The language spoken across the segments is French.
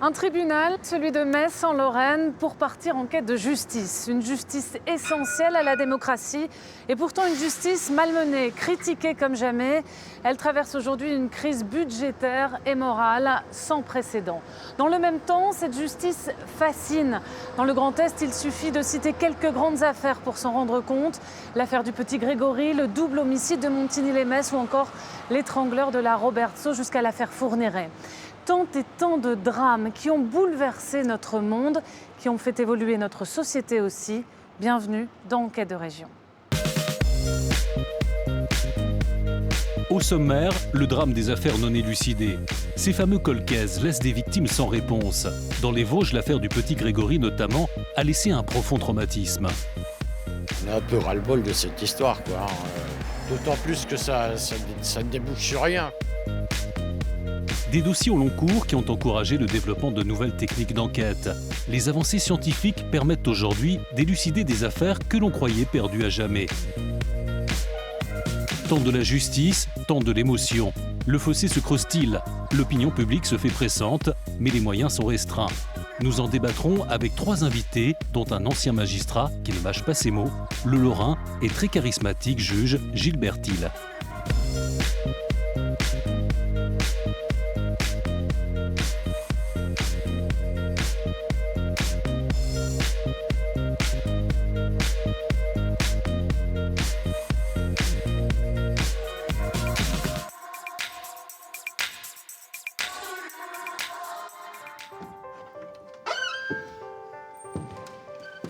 Un tribunal, celui de Metz en Lorraine, pour partir en quête de justice. Une justice essentielle à la démocratie et pourtant une justice malmenée, critiquée comme jamais. Elle traverse aujourd'hui une crise budgétaire et morale sans précédent. Dans le même temps, cette justice fascine. Dans le Grand Est, il suffit de citer quelques grandes affaires pour s'en rendre compte. L'affaire du petit Grégory, le double homicide de Montigny-lès-Metz ou encore l'étrangleur de la Robertsau jusqu'à l'affaire Fourniret. Tant et tant de drames qui ont bouleversé notre monde, qui ont fait évoluer notre société aussi. Bienvenue dans Enquête de région. Au sommaire, le drame des affaires non élucidées. Ces fameux cold cases laissent des victimes sans réponse. Dans les Vosges, l'affaire du petit Grégory notamment a laissé un profond traumatisme. On a un peu ras-le-bol de cette histoire, quoi. D'autant plus que ça ne débouche sur rien. Des dossiers au long cours qui ont encouragé le développement de nouvelles techniques d'enquête. Les avancées scientifiques permettent aujourd'hui d'élucider des affaires que l'on croyait perdues à jamais. Tant de la justice, tant de l'émotion. Le fossé se creuse-t-il? L'opinion publique se fait pressante, mais les moyens sont restreints. Nous en débattrons avec 3 invités, dont un ancien magistrat qui ne mâche pas ses mots, le Lorrain et très charismatique juge Gilles Bertil.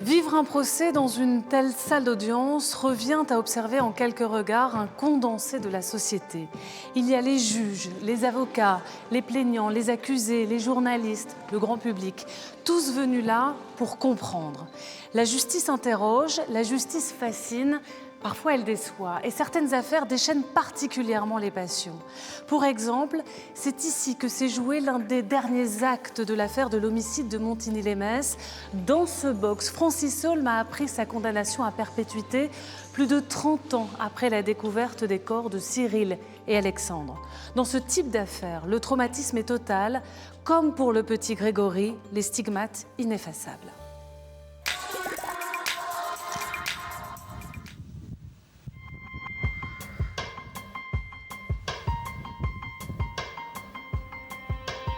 Vivre un procès dans une telle salle d'audience revient à observer en quelques regards un condensé de la société. Il y a les juges, les avocats, les plaignants, les accusés, les journalistes, le grand public, tous venus là pour comprendre. La justice interroge, la justice fascine. Parfois, elle déçoit et certaines affaires déchaînent particulièrement les passions. Pour exemple, c'est ici que s'est joué l'un des derniers actes de l'affaire de l'homicide de Montigny-lès-Metz. Dans ce box, Francis Holm a appris sa condamnation à perpétuité plus de 30 ans après la découverte des corps de Cyril et Alexandre. Dans ce type d'affaire, le traumatisme est total. Comme pour le petit Grégory, les stigmates ineffaçables.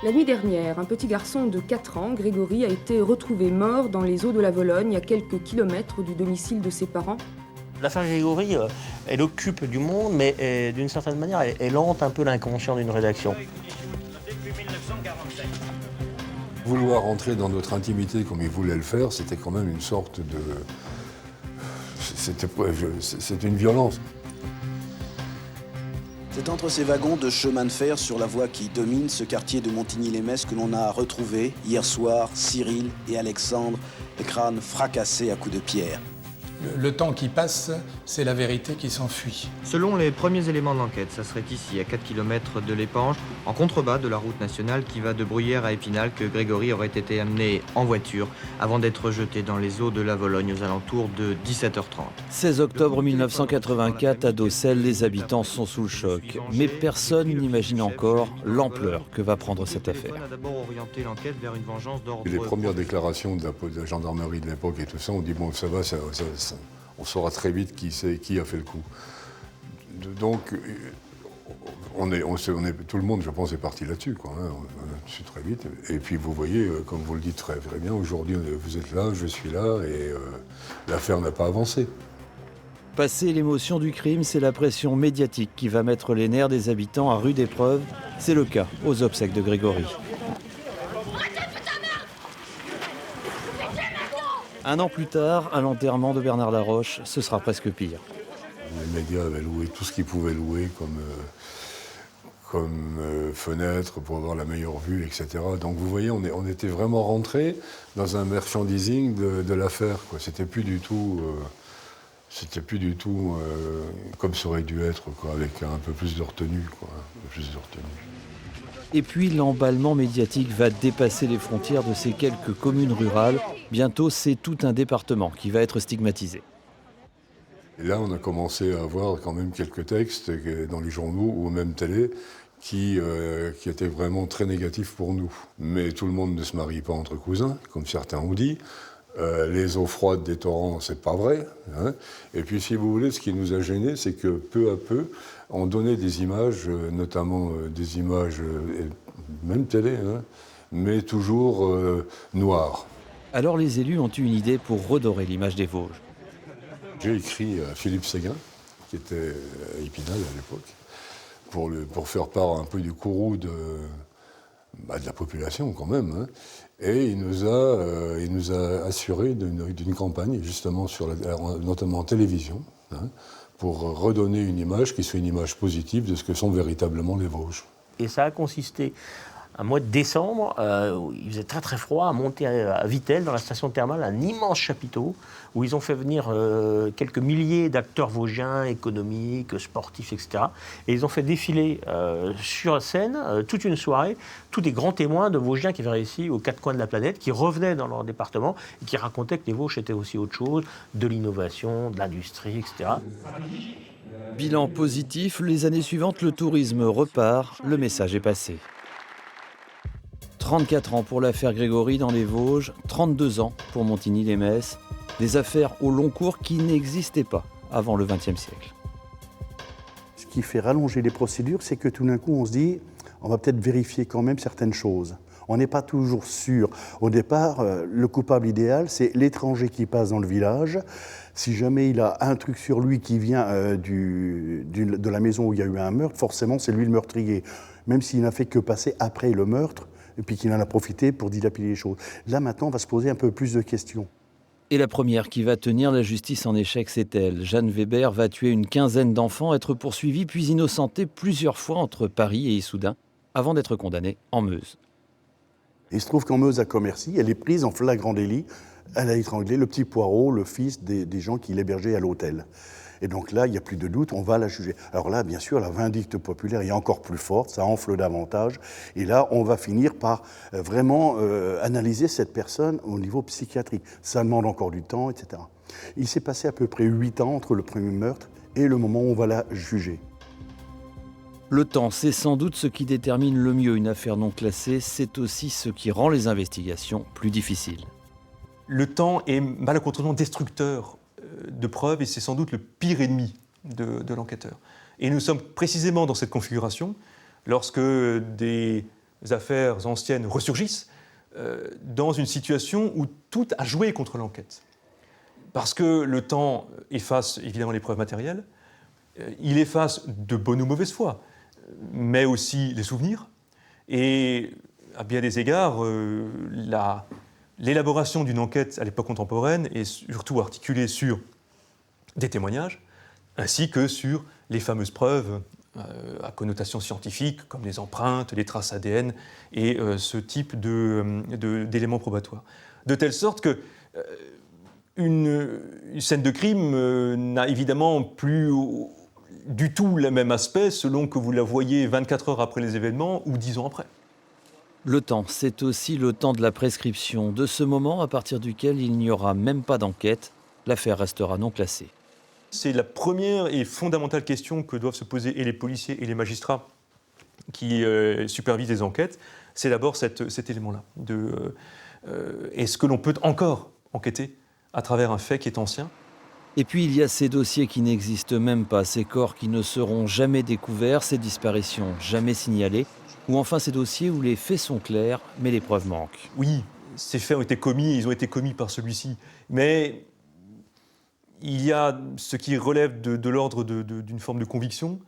La nuit dernière, un petit garçon de 4 ans, Grégory, a été retrouvé mort dans les eaux de la Vologne, à quelques kilomètres du domicile de ses parents. L'affaire Grégory, elle occupe du monde, mais d'une certaine manière, elle hante un peu l'inconscient d'une rédaction. Vouloir entrer dans notre intimité comme il voulait le faire, c'était quand même une sorte de... C'était une violence. C'est entre ces wagons de chemin de fer sur la voie qui domine ce quartier de Montigny-lès-Metz que l'on a retrouvé hier soir Cyril et Alexandre, les crânes fracassés à coups de pierre. Le temps qui passe, c'est la vérité qui s'enfuit. Selon les premiers éléments de l'enquête, ça serait ici, à 4 km de l'Épange, en contrebas de la route nationale qui va de Bruyères à Épinal, que Grégory aurait été amené en voiture avant d'être jeté dans les eaux de la Vologne aux alentours de 17h30. 16 octobre 1984, à Docelles, les habitants sont sous le choc. Mais personne n'imagine encore l'ampleur que va prendre cette affaire. On a d'abord orienté l'enquête vers une vengeance d'ordre... Les premières déclarations de la gendarmerie de l'époque et tout ça, on dit bon ça va, on saura très vite qui a fait le coup. Donc, tout le monde, je pense, est parti là-dessus, quoi. On a su très vite. Et puis, vous voyez, comme vous le dites très, très bien, aujourd'hui, vous êtes là, je suis là, et l'affaire n'a pas avancé. Passé l'émotion du crime, c'est la pression médiatique qui va mettre les nerfs des habitants à rude épreuve. C'est le cas aux obsèques de Grégory. Un an plus tard, à l'enterrement de Bernard Laroche, ce sera presque pire. Les médias avaient loué tout ce qu'ils pouvaient louer comme fenêtre pour avoir la meilleure vue, etc. Donc vous voyez, on était vraiment rentré dans un merchandising de l'affaire, quoi. C'était plus du tout comme ça aurait dû être, quoi, avec un peu plus de retenue, quoi, Et puis l'emballement médiatique va dépasser les frontières de ces quelques communes rurales. Bientôt, c'est tout un département qui va être stigmatisé. Et là, on a commencé à avoir quand même quelques textes dans les journaux ou même télé qui était vraiment très négatif pour nous. Mais tout le monde ne se marie pas entre cousins, comme certains ont dit. Les eaux froides des torrents, c'est pas vrai. Hein. Et puis, si vous voulez, ce qui nous a gênés, c'est que peu à peu, on donnait des images, notamment des images, même télé, hein, mais toujours noires. Alors les élus ont eu une idée pour redorer l'image des Vosges. J'ai écrit à Philippe Séguin, qui était à Épinal à l'époque, pour faire part un peu du courroux de la population quand même. Hein. Et il nous a assuré d'une campagne, justement, notamment en télévision, hein, pour redonner une image qui soit une image positive de ce que sont véritablement les Vosges. Et ça a consisté, un mois de décembre, où il faisait très très froid, à monter à Vittel, dans la station thermale, un immense chapiteau, où ils ont fait venir quelques milliers d'acteurs vosgiens, économiques, sportifs, etc. Et ils ont fait défiler sur scène, toute une soirée, tous des grands témoins de Vosgiens qui avaient réussi aux quatre coins de la planète, qui revenaient dans leur département et qui racontaient que les Vosges étaient aussi autre chose, de l'innovation, de l'industrie, etc. Bilan positif, les années suivantes, le tourisme repart, le message est passé. 34 ans pour l'affaire Grégory dans les Vosges, 32 ans pour Montigny-lès-Metz, des affaires au long cours qui n'existaient pas avant le XXe siècle. Ce qui fait rallonger les procédures, c'est que tout d'un coup on se dit, on va peut-être vérifier quand même certaines choses. On n'est pas toujours sûr. Au départ, le coupable idéal, c'est l'étranger qui passe dans le village. Si jamais il a un truc sur lui qui vient de la maison où il y a eu un meurtre, forcément c'est lui le meurtrier. Même s'il n'a fait que passer après le meurtre, et puis qu'il en a profité pour dilapider les choses. Là, maintenant, on va se poser un peu plus de questions. Et la première qui va tenir la justice en échec, c'est elle. Jeanne Weber va tuer une quinzaine d'enfants, être poursuivie puis innocentée plusieurs fois entre Paris et Issoudun, avant d'être condamnée en Meuse. Il se trouve qu'en Meuse, à Commercy, elle est prise en flagrant délit. Elle a étranglé le petit Poirot, le fils des gens qui l'hébergeaient à l'hôtel. Et donc là, il n'y a plus de doute, on va la juger. Alors là, bien sûr, la vindicte populaire est encore plus forte, ça enfle davantage. Et là, on va finir par vraiment analyser cette personne au niveau psychiatrique. Ça demande encore du temps, etc. Il s'est passé à peu près 8 ans entre le premier meurtre et le moment où on va la juger. Le temps, c'est sans doute ce qui détermine le mieux une affaire non classée, c'est aussi ce qui rend les investigations plus difficiles. Le temps est malencontreusement destructeur de preuves et c'est sans doute le pire ennemi de l'enquêteur. Et nous sommes précisément dans cette configuration lorsque des affaires anciennes ressurgissent dans une situation où tout a joué contre l'enquête. Parce que le temps efface évidemment les preuves matérielles, il efface de bonne ou mauvaise foi, mais aussi les souvenirs. Et à bien des égards, l'élaboration d'une enquête à l'époque contemporaine est surtout articulée sur des témoignages, ainsi que sur les fameuses preuves à connotation scientifique, comme les empreintes, les traces ADN et ce type d'éléments probatoires. De telle sorte que une scène de crime n'a évidemment plus du tout le même aspect selon que vous la voyez 24 heures après les événements ou 10 ans après. Le temps, c'est aussi le temps de la prescription, de ce moment à partir duquel il n'y aura même pas d'enquête, l'affaire restera non classée. C'est la première et fondamentale question que doivent se poser et les policiers et les magistrats qui supervisent les enquêtes. C'est d'abord cet élément-là. Est-ce que l'on peut encore enquêter à travers un fait qui est ancien ? Et puis il y a ces dossiers qui n'existent même pas, ces corps qui ne seront jamais découverts, ces disparitions jamais signalées, ou enfin ces dossiers où les faits sont clairs, mais les preuves manquent. Oui, ces faits ont été commis, ils ont été commis par celui-ci, mais il y a ce qui relève de l'ordre d'une forme de conviction,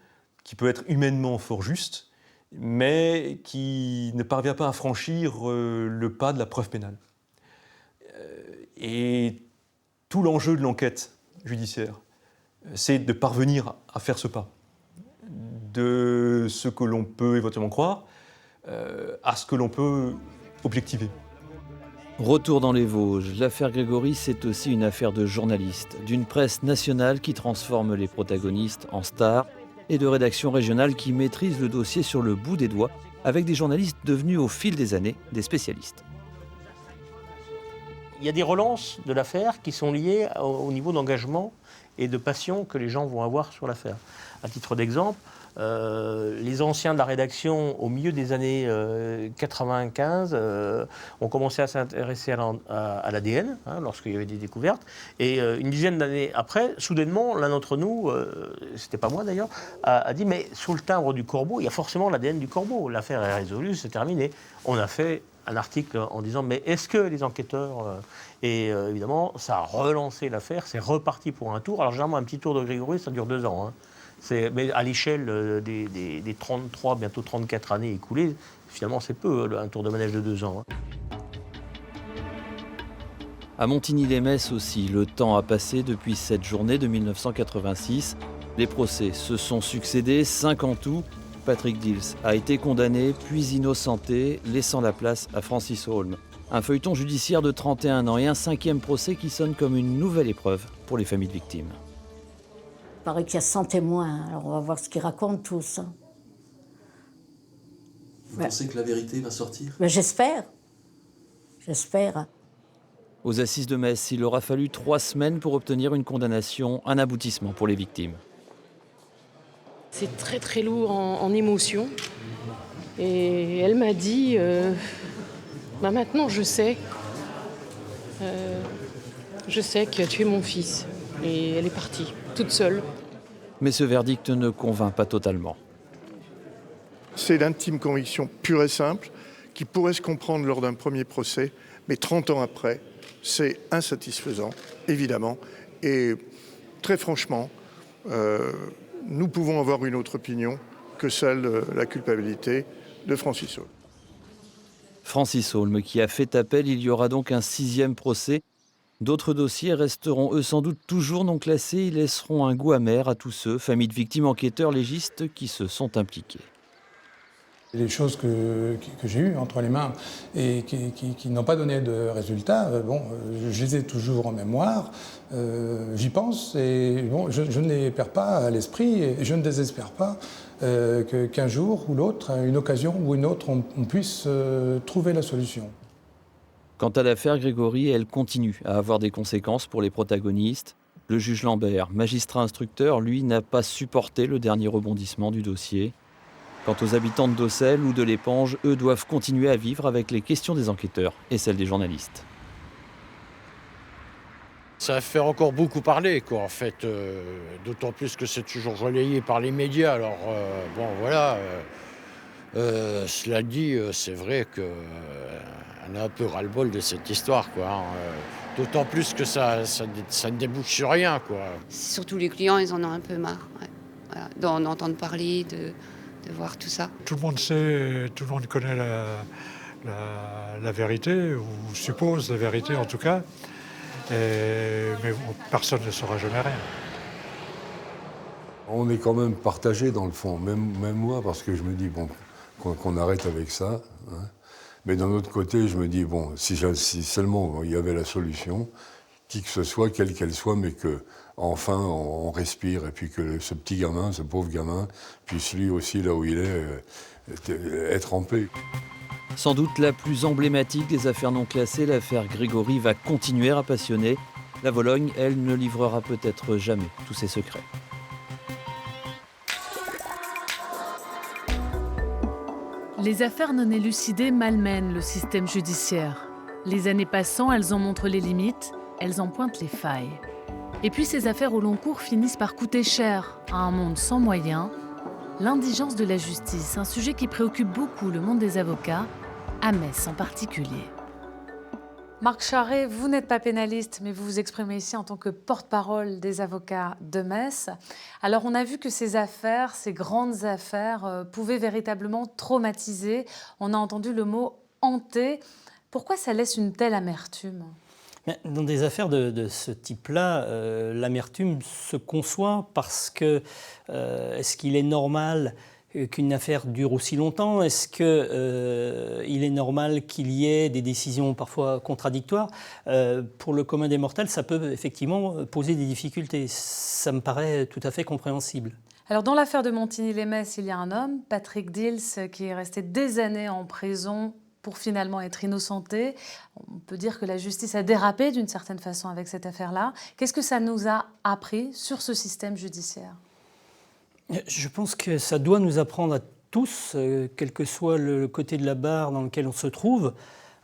qui peut être humainement fort juste, mais qui ne parvient pas à franchir le pas de la preuve pénale. Et tout l'enjeu de l'enquête judiciaire, c'est de parvenir à faire ce pas, de ce que l'on peut éventuellement croire à ce que l'on peut objectiver. Retour dans les Vosges, l'affaire Grégory, c'est aussi une affaire de journalistes, d'une presse nationale qui transforme les protagonistes en stars et de rédactions régionales qui maîtrisent le dossier sur le bout des doigts avec des journalistes devenus au fil des années des spécialistes. Il y a des relances de l'affaire qui sont liées au niveau d'engagement et de passion que les gens vont avoir sur l'affaire. À titre d'exemple, Les anciens de la rédaction, au milieu des années 95, ont commencé à s'intéresser à l'ADN, lorsqu'il y avait des découvertes. Et une dizaine d'années après, soudainement, l'un d'entre nous, c'était pas moi d'ailleurs, a dit, mais sous le timbre du corbeau, il y a forcément l'ADN du corbeau. L'affaire est résolue, c'est terminé. On a fait un article en disant, mais est-ce que les enquêteurs... Et évidemment, ça a relancé l'affaire, c'est reparti pour un tour. Alors généralement, un petit tour de Grégory, ça dure 2 ans. Mais à l'échelle des 33, bientôt 34 années écoulées, finalement c'est peu, un tour de manège de 2 ans. À Montigny-lès-Metz aussi, le temps a passé depuis cette journée de 1986. Les procès se sont succédés, 5 en tout. Patrick Dils a été condamné, puis innocenté, laissant la place à Francis Holm. Un feuilleton judiciaire de 31 ans et un 5e procès qui sonne comme une nouvelle épreuve pour les familles de victimes. Il paraît qu'il y a 100 témoins, alors on va voir ce qu'ils racontent tous. Vous pensez que la vérité va sortir ? J'espère. J'espère. Aux assises de Metz, il aura fallu 3 semaines pour obtenir une condamnation, un aboutissement pour les victimes. C'est très très lourd en émotion. Et elle m'a dit, maintenant je sais qui a tué mon fils. Et elle est partie, toute seule. Mais ce verdict ne convainc pas totalement. C'est l'intime conviction pure et simple qui pourrait se comprendre lors d'un premier procès, mais 30 ans après, c'est insatisfaisant, évidemment. Et très franchement, nous pouvons avoir une autre opinion que celle de la culpabilité de Francis Holm. Francis Holm qui a fait appel, il y aura donc un 6e procès. D'autres dossiers resteront eux sans doute toujours non classés. Ils laisseront un goût amer à tous ceux, familles de victimes, enquêteurs, légistes, qui se sont impliqués. Les choses que j'ai eues entre les mains et qui n'ont pas donné de résultats, je les ai toujours en mémoire, j'y pense et je ne les perds pas à l'esprit et je ne désespère pas qu'un jour ou l'autre, une occasion ou une autre, on puisse trouver la solution. Quant à l'affaire Grégory, elle continue à avoir des conséquences pour les protagonistes. Le juge Lambert, magistrat instructeur, lui, n'a pas supporté le dernier rebondissement du dossier. Quant aux habitants de Docelles ou de l'Épange, eux doivent continuer à vivre avec les questions des enquêteurs et celles des journalistes. Ça fait encore beaucoup parler, quoi, en fait. D'autant plus que c'est toujours relayé par les médias. Alors, voilà. Cela dit, c'est vrai qu'on a un peu ras-le-bol de cette histoire, quoi. D'autant plus que ça ne débouche sur rien, quoi. Surtout les clients, ils en ont un peu marre. Ouais. Voilà, d'en entendre parler, de voir tout ça. Tout le monde sait, tout le monde connaît la vérité, ou suppose la vérité en tout cas, mais personne ne saura jamais rien. On est quand même partagé dans le fond, même moi, parce que je me dis qu'on arrête avec ça. Mais d'un autre côté, je me dis, si seulement il y avait la solution, qui que ce soit, quelle qu'elle soit, mais qu'enfin on respire, et puis que ce petit gamin, ce pauvre gamin, puisse lui aussi, là où il est, être en paix. Sans doute la plus emblématique des affaires non classées, l'affaire Grégory va continuer à passionner. La Vologne, elle, ne livrera peut-être jamais tous ses secrets. Les affaires non élucidées malmènent le système judiciaire. Les années passant, elles en montrent les limites, elles en pointent les failles. Et puis ces affaires au long cours finissent par coûter cher à un monde sans moyens. L'indigence de la justice, un sujet qui préoccupe beaucoup le monde des avocats, à Metz en particulier. Marc Charret, vous n'êtes pas pénaliste, mais vous vous exprimez ici en tant que porte-parole des avocats de Metz. Alors on a vu que ces affaires, ces grandes affaires, pouvaient véritablement traumatiser. On a entendu le mot « hanter ». Pourquoi ça laisse une telle amertume ? Dans des affaires de ce type-là, l'amertume se conçoit parce que est-ce qu'il est normal qu'une affaire dure aussi longtemps? Est-ce qu'il est normal qu'il y ait des décisions parfois contradictoires? Pour le commun des mortels, ça peut effectivement poser des difficultés. Ça me paraît tout à fait compréhensible. Alors dans l'affaire de Montigny-lès-Metz, il y a un homme, Patrick Dils, qui est resté des années en prison pour finalement être innocenté. On peut dire que la justice a dérapé d'une certaine façon avec cette affaire-là. Qu'est-ce que ça nous a appris sur ce système judiciaire ? Je pense que ça doit nous apprendre à tous, quel que soit le côté de la barre dans lequel on se trouve,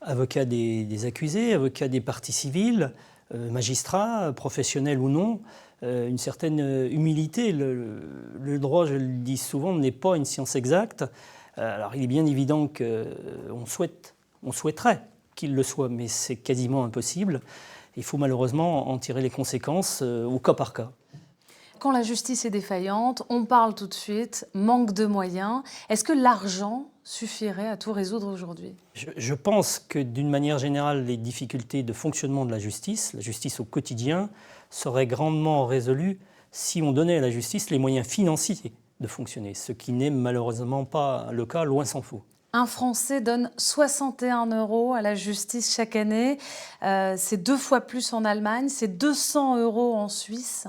avocats des accusés, avocats des parties civiles, magistrats, professionnels ou non, une certaine humilité. Le droit, je le dis souvent, n'est pas une science exacte. Alors il est bien évident qu'on souhaiterait qu'il le soit, mais c'est quasiment impossible. Il faut malheureusement en tirer les conséquences au cas par cas. Quand la justice est défaillante, on parle tout de suite manque de moyens. Est-ce que l'argent suffirait à tout résoudre aujourd'hui ? Je pense que d'une manière générale, les difficultés de fonctionnement de la justice au quotidien, seraient grandement résolues si on donnait à la justice les moyens financiers de fonctionner, ce qui n'est malheureusement pas le cas, loin s'en faut. Un Français donne 61 € à la justice chaque année. C'est 2 fois plus en Allemagne, c'est 200 € en Suisse.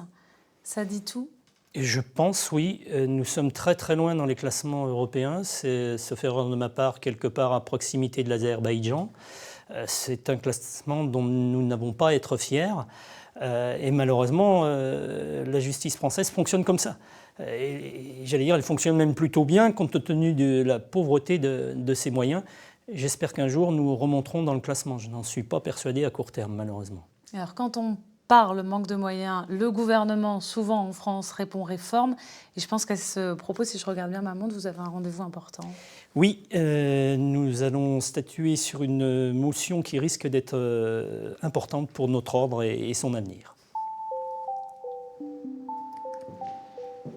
Ça dit tout ? Et je pense, oui. Nous sommes très très loin dans les classements européens. C'est, sauf erreur de ma part, quelque part à proximité de l'Azerbaïdjan. C'est un classement dont nous n'avons pas à être fiers. Et malheureusement, la justice française fonctionne comme ça. Et j'allais dire, elle fonctionne même plutôt bien compte tenu de la pauvreté de ses moyens. J'espère qu'un jour, nous remonterons dans le classement. Je n'en suis pas persuadé à court terme, malheureusement. Alors, quand on parle manque de moyens, le gouvernement, souvent en France, répond réforme. Et je pense qu'à ce propos, si je regarde bien ma montre, vous avez un rendez-vous important. Oui, nous allons statuer sur une motion qui risque d'être importante pour notre ordre et son avenir.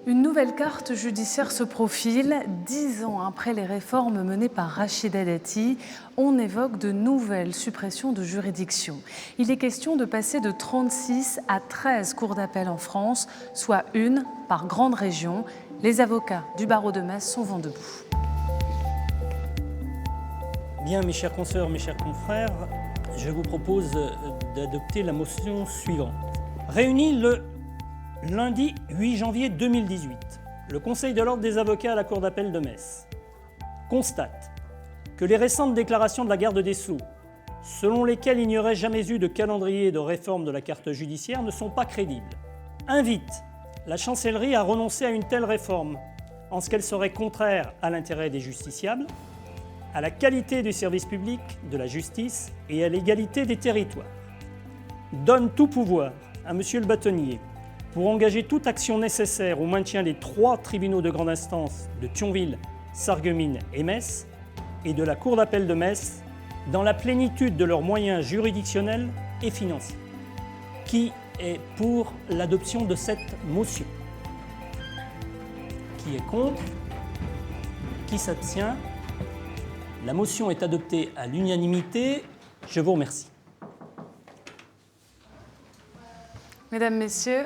Une nouvelle carte judiciaire se profile. 10 ans après les réformes menées par Rachida Dati, on évoque de nouvelles suppressions de juridictions. Il est question de passer de 36 à 13 cours d'appel en France, soit une par grande région. Les avocats du barreau de Metz sont vent debout. Bien, mes chers consoeurs, mes chers confrères, je vous propose d'adopter la motion suivante. Réunis le lundi 8 janvier 2018, le Conseil de l'Ordre des avocats à la Cour d'appel de Metz constate que les récentes déclarations de la garde des Sceaux, selon lesquelles il n'y aurait jamais eu de calendrier de réforme de la carte judiciaire, ne sont pas crédibles. Invite la chancellerie à renoncer à une telle réforme, en ce qu'elle serait contraire à l'intérêt des justiciables, à la qualité du service public de la justice et à l'égalité des territoires. Donne tout pouvoir à M. le bâtonnier pour engager toute action nécessaire au maintien des 3 tribunaux de grande instance de Thionville, Sarreguemines et Metz, et de la Cour d'appel de Metz, dans la plénitude de leurs moyens juridictionnels et financiers. Qui est pour l'adoption de cette motion ? Qui est contre ? Qui s'abstient ? La motion est adoptée à l'unanimité. Je vous remercie. Mesdames, Messieurs,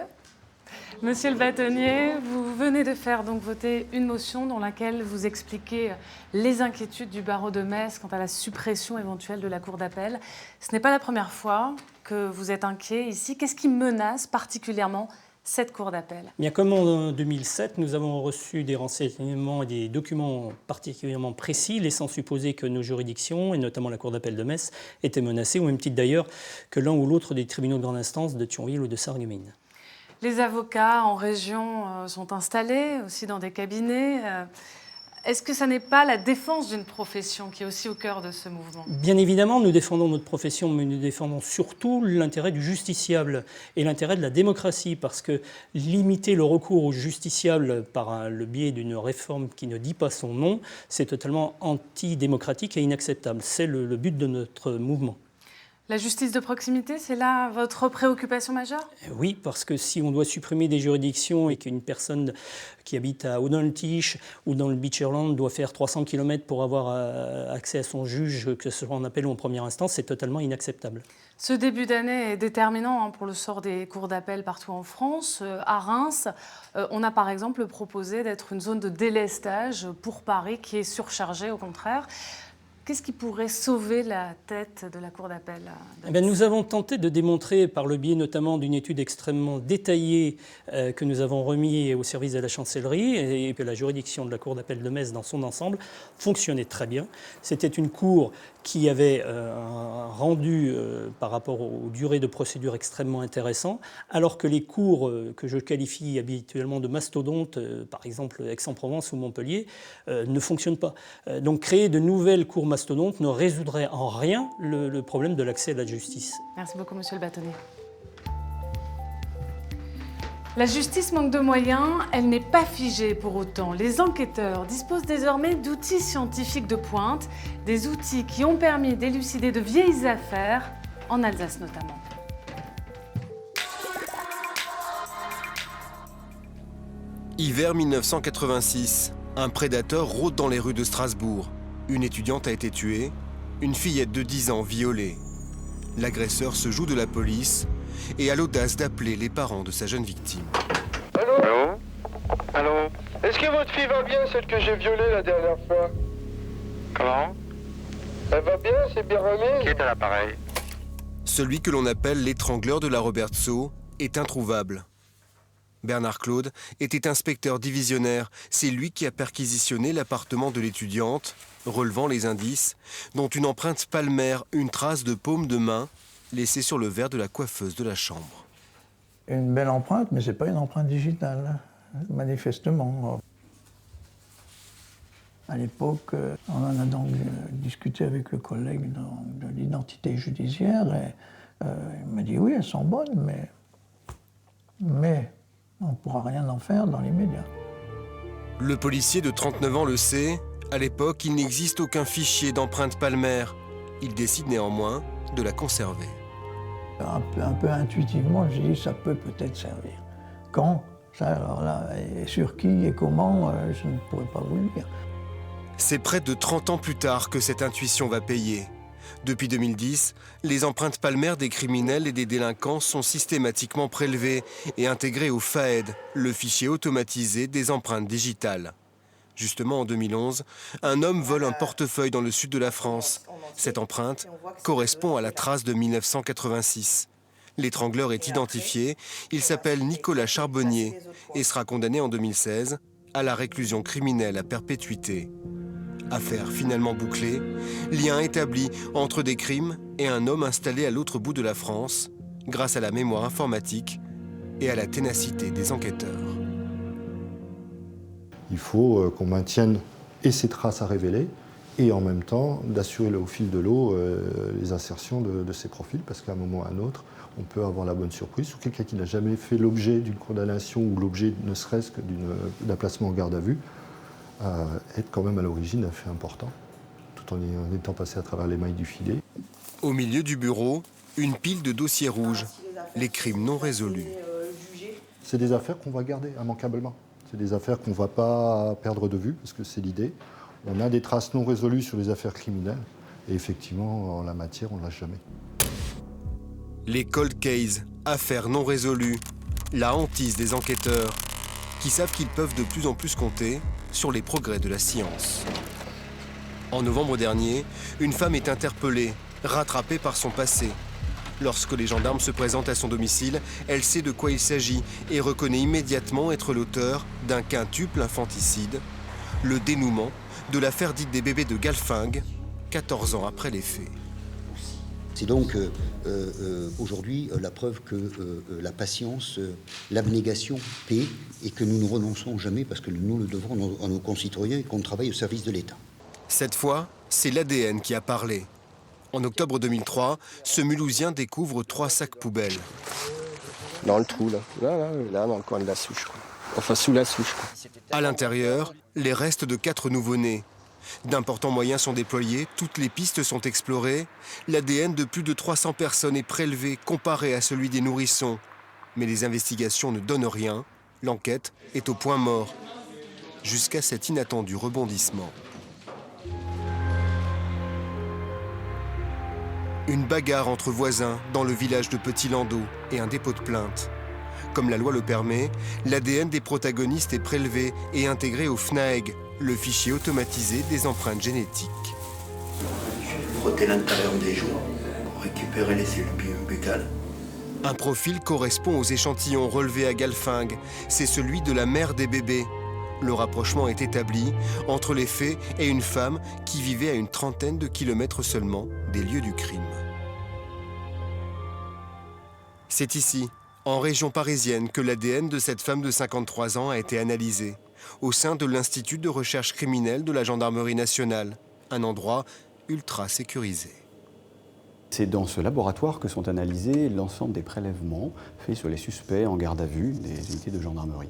Monsieur le bâtonnier, vous venez de faire donc voter une motion dans laquelle vous expliquez les inquiétudes du barreau de Metz quant à la suppression éventuelle de la cour d'appel. Ce n'est pas la première fois que vous êtes inquiet ici. Qu'est-ce qui menace particulièrement cette cour d'appel ? Bien, comme en 2007, nous avons reçu des renseignements et des documents particulièrement précis, laissant supposer que nos juridictions, et notamment la cour d'appel de Metz, étaient menacées, au même titre d'ailleurs que l'un ou l'autre des tribunaux de grande instance de Thionville ou de Sarreguemines. Les avocats en région sont installés aussi dans des cabinets. Est-ce que ça n'est pas la défense d'une profession qui est aussi au cœur de ce mouvement ? Bien évidemment, nous défendons notre profession, mais nous défendons surtout l'intérêt du justiciable et l'intérêt de la démocratie, parce que limiter le recours au justiciable par le biais d'une réforme qui ne dit pas son nom, c'est totalement antidémocratique et inacceptable. C'est le but de notre mouvement. La justice de proximité, c'est là votre préoccupation majeure ? Oui, parce que si on doit supprimer des juridictions et qu'une personne qui habite à Haudon-le-Tiche ou dans le Beacherland doit faire 300 km pour avoir accès à son juge, que ce soit en appel ou en première instance, c'est totalement inacceptable. Ce début d'année est déterminant pour le sort des cours d'appel partout en France. À Reims, on a par exemple proposé d'être une zone de délestage pour Paris qui est surchargée au contraire. Qu'est-ce qui pourrait sauver la tête de la Cour d'appel? Nous avons tenté de démontrer, par le biais notamment d'une étude extrêmement détaillée que nous avons remise au service de la chancellerie et que la juridiction de la Cour d'appel de Metz dans son ensemble fonctionnait très bien. C'était une cour qui avait un rendu par rapport aux durées de procédure extrêmement intéressant, alors que les cours que je qualifie habituellement de mastodontes, par exemple Aix-en-Provence ou Montpellier, ne fonctionnent pas. Donc créer de nouvelles cours mastodontes ne résoudrait en rien le problème de l'accès à la justice. Merci beaucoup, monsieur le bâtonnier. La justice manque de moyens, elle n'est pas figée pour autant. Les enquêteurs disposent désormais d'outils scientifiques de pointe, des outils qui ont permis d'élucider de vieilles affaires, en Alsace notamment. Hiver 1986, un prédateur rôde dans les rues de Strasbourg. Une étudiante a été tuée, une fillette de 10 ans violée. L'agresseur se joue de la police et a l'audace d'appeler les parents de sa jeune victime. Allô? Allô? Est-ce que votre fille va bien, celle que j'ai violée la dernière fois? Comment? Elle va bien, c'est bien remis? Qui est à l'appareil? Celui que l'on appelle l'étrangleur de la Robertsau est introuvable. Bernard Claude était inspecteur divisionnaire. C'est lui qui a perquisitionné l'appartement de l'étudiante, relevant les indices, dont une empreinte palmaire, une trace de paume de main, laissée sur le verre de la coiffeuse de la chambre. Une belle empreinte, mais ce n'est pas une empreinte digitale, manifestement. À l'époque, on en a donc discuté avec le collègue de l'identité judiciaire et il m'a dit oui, elles sont bonnes, mais on ne pourra rien en faire dans l'immédiat. Le policier de 39 ans le sait, à l'époque, il n'existe aucun fichier d'empreinte palmaire. Il décide néanmoins de la conserver. Un peu intuitivement, j'ai dit ça peut peut-être servir. Quand? Ça, alors là, et sur qui et comment, je ne pourrais pas vous le dire. C'est près de 30 ans plus tard que cette intuition va payer. Depuis 2010, les empreintes palmaires des criminels et des délinquants sont systématiquement prélevées et intégrées au FAED, le fichier automatisé des empreintes digitales. Justement, en 2011, un homme vole un portefeuille dans le sud de la France. Cette empreinte correspond à la trace de 1986. L'étrangleur est identifié, il s'appelle Nicolas Charbonnier et sera condamné en 2016 à la réclusion criminelle à perpétuité. Affaire finalement bouclée, lien établi entre des crimes et un homme installé à l'autre bout de la France, grâce à la mémoire informatique et à la ténacité des enquêteurs. Il faut qu'on maintienne et ces traces à révéler et en même temps d'assurer au fil de l'eau les insertions de ces profils parce qu'à un moment ou à un autre, on peut avoir la bonne surprise ou quelqu'un qui n'a jamais fait l'objet d'une condamnation ou l'objet ne serait-ce que d'un placement en garde à vue être quand même à l'origine d'un fait important tout en étant passé à travers les mailles du filet. Au milieu du bureau, une pile de dossiers rouges, les crimes non résolus. C'est des affaires qu'on va garder immanquablement. C'est des affaires qu'on ne va pas perdre de vue, parce que c'est l'idée. On a des traces non résolues sur les affaires criminelles, et effectivement, en la matière, on ne lâche jamais. Les cold cases, affaires non résolues, la hantise des enquêteurs, qui savent qu'ils peuvent de plus en plus compter sur les progrès de la science. En novembre dernier, une femme est interpellée, rattrapée par son passé. Lorsque les gendarmes se présentent à son domicile, elle sait de quoi il s'agit et reconnaît immédiatement être l'auteur d'un quintuple infanticide, le dénouement de l'affaire dite des bébés de Galfingue, 14 ans après les faits. C'est donc aujourd'hui la preuve que la patience, l'abnégation paient et que nous ne renonçons jamais parce que nous le devons à nos concitoyens et qu'on travaille au service de l'État. Cette fois, c'est l'ADN qui a parlé. En octobre 2003, ce Mulhousien découvre 3 sacs poubelles. Dans le trou, là, dans le coin de la souche. Quoi. Enfin, sous la souche. Quoi. À l'intérieur, les restes de 4 nouveau-nés. D'importants moyens sont déployés, toutes les pistes sont explorées. L'ADN de plus de 300 personnes est prélevé, comparé à celui des nourrissons. Mais les investigations ne donnent rien. L'enquête est au point mort. Jusqu'à cet inattendu rebondissement. Une bagarre entre voisins dans le village de Petit-Landau et un dépôt de plainte. Comme la loi le permet, l'ADN des protagonistes est prélevé et intégré au FNAEG, le fichier automatisé des empreintes génétiques. frotter l'intérieur des joues pour récupérer les cellules buccales. Un profil correspond aux échantillons relevés à Galfing. C'est celui de la mère des bébés. Le rapprochement est établi entre les faits et une femme qui vivait à une trentaine de kilomètres seulement des lieux du crime. C'est ici, en région parisienne, que l'ADN de cette femme de 53 ans a été analysé, au sein de l'Institut de recherche criminelle de la Gendarmerie nationale, un endroit ultra sécurisé. C'est dans ce laboratoire que sont analysés l'ensemble des prélèvements faits sur les suspects en garde à vue des unités de gendarmerie.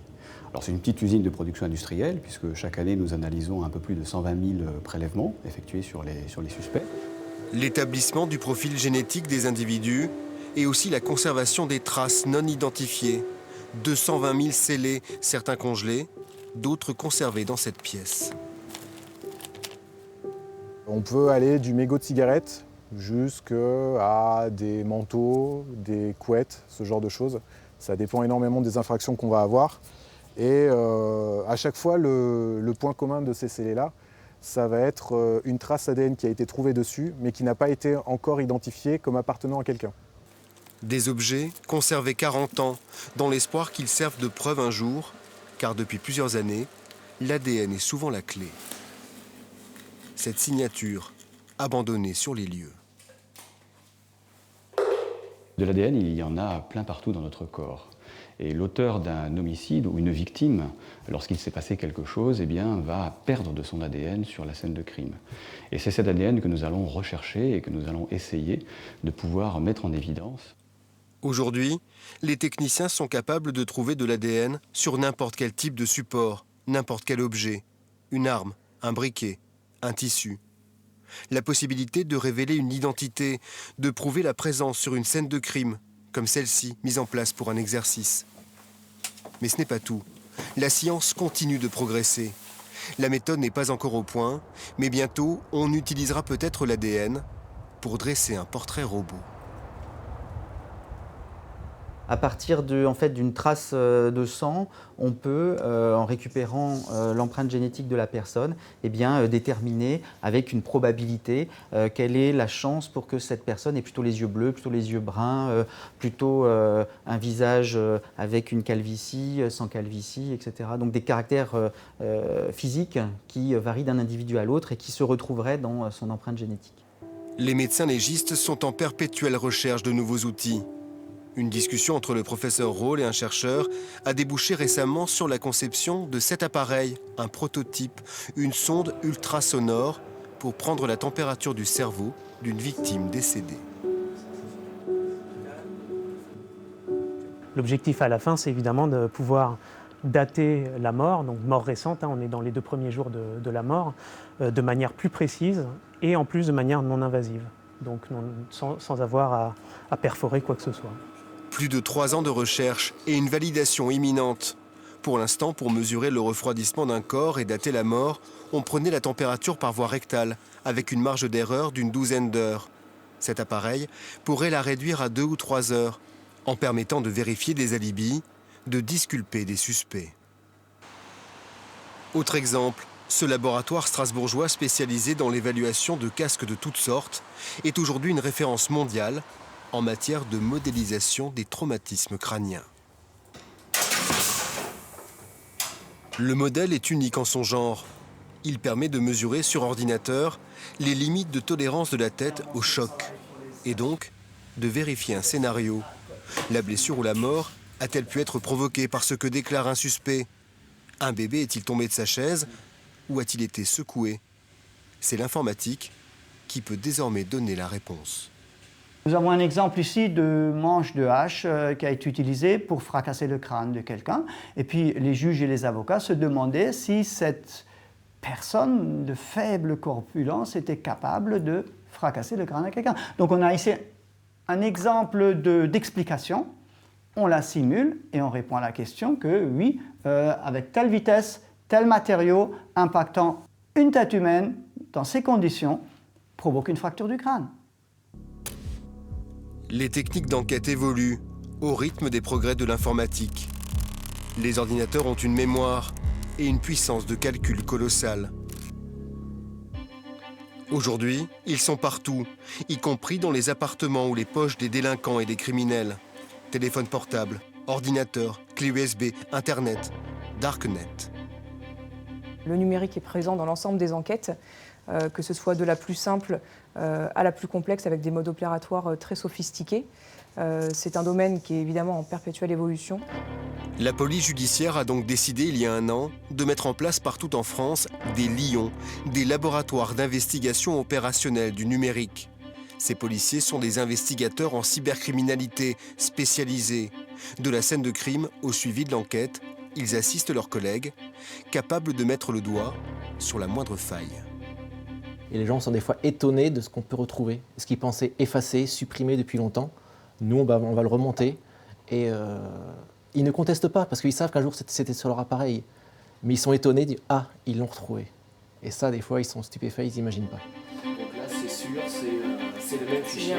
Alors c'est une petite usine de production industrielle, puisque chaque année nous analysons un peu plus de 120 000 prélèvements effectués sur les suspects. L'établissement du profil génétique des individus et aussi la conservation des traces non identifiées. 220 000 scellés, certains congelés, d'autres conservés dans cette pièce. On peut aller du mégot de cigarette jusqu'à des manteaux, des couettes, ce genre de choses. Ça dépend énormément des infractions qu'on va avoir. Et à chaque fois, le point commun de ces scellés-là, ça va être une trace ADN qui a été trouvée dessus, mais qui n'a pas été encore identifiée comme appartenant à quelqu'un. Des objets conservés 40 ans, dans l'espoir qu'ils servent de preuve un jour, car depuis plusieurs années, l'ADN est souvent la clé. Cette signature, abandonnée sur les lieux. De l'ADN, il y en a plein partout dans notre corps. Et l'auteur d'un homicide ou une victime, lorsqu'il s'est passé quelque chose, eh bien, va perdre de son ADN sur la scène de crime. Et c'est cet ADN que nous allons rechercher et que nous allons essayer de pouvoir mettre en évidence. Aujourd'hui, les techniciens sont capables de trouver de l'ADN sur n'importe quel type de support, n'importe quel objet, une arme, un briquet, un tissu. La possibilité de révéler une identité, de prouver la présence sur une scène de crime, comme celle-ci, mise en place pour un exercice. Mais ce n'est pas tout. La science continue de progresser. La méthode n'est pas encore au point, mais bientôt, on utilisera peut-être l'ADN pour dresser un portrait robot. À partir d'une trace de sang, on peut, en récupérant l'empreinte génétique de la personne, eh bien, déterminer avec une probabilité quelle est la chance pour que cette personne ait plutôt les yeux bleus, plutôt les yeux bruns, plutôt un visage avec une calvitie, sans calvitie, etc. Donc des caractères physiques qui varient d'un individu à l'autre et qui se retrouveraient dans son empreinte génétique. Les médecins légistes sont en perpétuelle recherche de nouveaux outils. Une discussion entre le professeur Roll et un chercheur a débouché récemment sur la conception de cet appareil, un prototype, une sonde ultrasonore pour prendre la température du cerveau d'une victime décédée. L'objectif à la fin, c'est évidemment de pouvoir dater la mort, donc mort récente, on est dans les 2 premiers jours de la mort, de manière plus précise et en plus de manière non invasive, donc sans avoir à perforer quoi que ce soit. Plus de 3 ans de recherche et une validation imminente. Pour l'instant, pour mesurer le refroidissement d'un corps et dater la mort, on prenait la température par voie rectale, avec une marge d'erreur d'une 12aine d'heures. Cet appareil pourrait la réduire à 2 ou 3 heures, en permettant de vérifier des alibis, de disculper des suspects. Autre exemple, ce laboratoire strasbourgeois spécialisé dans l'évaluation de casques de toutes sortes est aujourd'hui une référence mondiale en matière de modélisation des traumatismes crâniens. Le modèle est unique en son genre. Il permet de mesurer sur ordinateur les limites de tolérance de la tête au choc et donc de vérifier un scénario. La blessure ou la mort a-t-elle pu être provoquée par ce que déclare un suspect? Un bébé est-il tombé de sa chaise ou a-t-il été secoué? C'est l'informatique qui peut désormais donner la réponse. Nous avons un exemple ici de manche de hache qui a été utilisée pour fracasser le crâne de quelqu'un. Et puis les juges et les avocats se demandaient si cette personne de faible corpulence était capable de fracasser le crâne de quelqu'un. Donc on a ici un exemple d'explication. On la simule et on répond à la question que oui, avec telle vitesse, tel matériau impactant une tête humaine dans ces conditions provoque une fracture du crâne. Les techniques d'enquête évoluent au rythme des progrès de l'informatique. Les ordinateurs ont une mémoire et une puissance de calcul colossale. Aujourd'hui, ils sont partout, y compris dans les appartements ou les poches des délinquants et des criminels. Téléphone portable, ordinateur, clé USB, Internet, Darknet. Le numérique est présent dans l'ensemble des enquêtes, que ce soit de la plus simple à la plus complexe avec des modes opératoires très sophistiqués. C'est un domaine qui est évidemment en perpétuelle évolution. La police judiciaire a donc décidé il y a un an de mettre en place partout en France des LION, des laboratoires d'investigation opérationnelle du numérique. Ces policiers sont des investigateurs en cybercriminalité spécialisés. De la scène de crime au suivi de l'enquête, ils assistent leurs collègues, capables de mettre le doigt sur la moindre faille. Et les gens sont des fois étonnés de ce qu'on peut retrouver. Ce qu'ils pensaient effacé, supprimé depuis longtemps, nous on va le remonter. Et ils ne contestent pas parce qu'ils savent qu'un jour c'était sur leur appareil. Mais ils sont étonnés, ils disent « Ah, ils l'ont retrouvé ». Et ça, des fois, ils sont stupéfaits, ils n'imaginent pas. Donc là, c'est sûr, c'est le même fichier.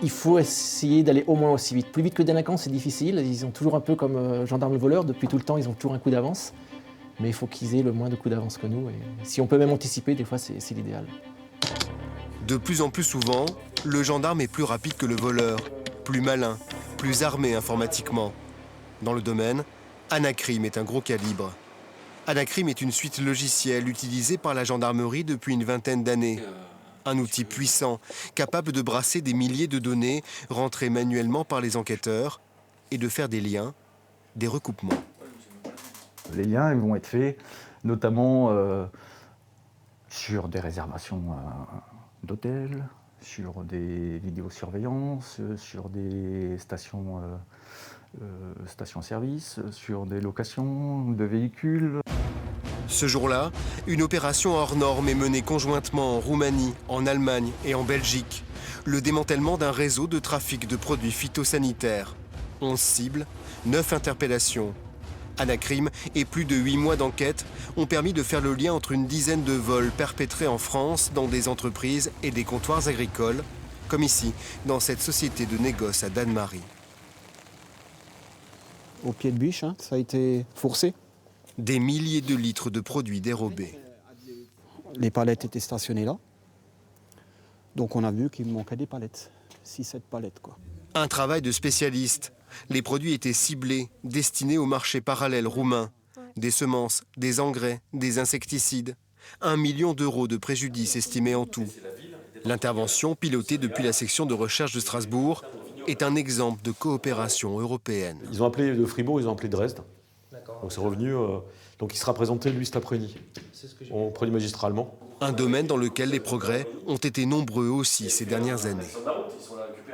Il faut essayer d'aller au moins aussi vite. Plus vite que les délinquants, c'est difficile. Ils ont toujours un peu comme gendarmes et voleurs. Depuis tout le temps, ils ont toujours un coup d'avance. Mais il faut qu'ils aient le moins de coups d'avance que nous. Et si on peut même anticiper, des fois, c'est l'idéal. De plus en plus souvent, le gendarme est plus rapide que le voleur, plus malin, plus armé informatiquement. Dans le domaine, Anacrime est un gros calibre. Anacrime est une suite logicielle utilisée par la gendarmerie depuis une vingtaine d'années. Un outil puissant, capable de brasser des milliers de données rentrées manuellement par les enquêteurs et de faire des liens, des recoupements. Les liens ils vont être faits notamment sur des réservations d'hôtels, sur des vidéosurveillances, sur des stations-service, sur des locations de véhicules. Ce jour-là, une opération hors norme est menée conjointement en Roumanie, en Allemagne et en Belgique. Le démantèlement d'un réseau de trafic de produits phytosanitaires. 11 cibles, 9 interpellations. Anacrime et plus de 8 mois d'enquête ont permis de faire le lien entre une dizaine de vols perpétrés en France dans des entreprises et des comptoirs agricoles, comme ici, dans cette société de négoce à Dannemarie. Au pied de bûche, ça a été forcé. Des milliers de litres de produits dérobés. Les palettes étaient stationnées là. Donc on a vu qu'il manquait des palettes. 6-7 palettes, quoi. Un travail de spécialiste. Les produits étaient ciblés, destinés au marché parallèle roumain. Des semences, des engrais, des insecticides. 1 million d'euros de préjudice estimés en tout. L'intervention, pilotée depuis la section de recherche de Strasbourg, est un exemple de coopération européenne. Ils ont appelé de Fribourg, ils ont appelé Dresde. Donc c'est revenu. Donc il sera présenté lui cet après-midi auprès du magistrat allemand. Un domaine dans lequel les progrès ont été nombreux aussi ces dernières années.